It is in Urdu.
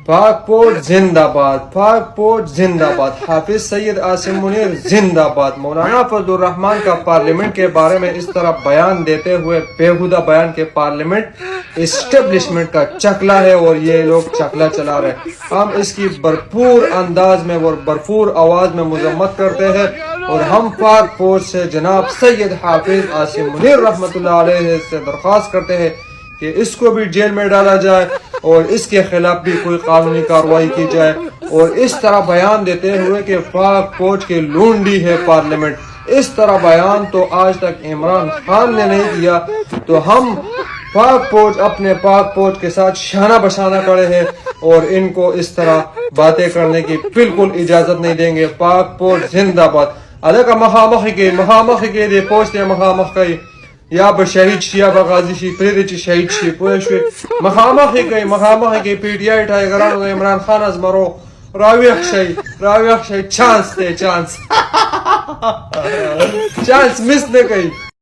پاک پوٹ زندہ باد، پاک پوٹ زندہ باد، حافظ سید عاصم منیر زندہ باد۔ مولانا فضل الرحمان کا پارلیمنٹ کے بارے میں اس طرح بیان دیتے ہوئے بےہودہ بیان کے پارلیمنٹ اسٹیبلشمنٹ کا چکلا ہے اور یہ لوگ چکلا چلا رہے ہیں۔ ہم اس کی بھرپور انداز میں اور بھرپور آواز میں مذمت کرتے ہیں اور ہم پاک پوٹ سے جناب سید حافظ عاصم منیر رحمۃ اللہ علیہ سے درخواست کرتے ہیں کہ اس کو بھی جیل میں ڈالا جائے اور اس کے خلاف بھی کوئی قانونی کارروائی کی جائے، اور اس طرح بیان دیتے ہوئے کہ پاک پوٹ کی لونڈی ہے پارلیمنٹ، اس طرح بیان تو آج تک عمران خان نے نہیں کیا۔ تو ہم پاک پوٹ اپنے پاک پوٹ کے ساتھ شانہ بشانہ کھڑے ہیں اور ان کو اس طرح باتیں کرنے کی بالکل اجازت نہیں دیں گے۔ پاک پوٹ زندہ باد۔ الکا مخامخ کے دے پوچھتے مخامخ کا یا با شہید شی یا با غازی شی پریده چی شهید شی پوشوی مخامخی که پی ٹی آئی ٹایگران و عمران خان از مرو راویخ شی چانس ده چانس مس نکئی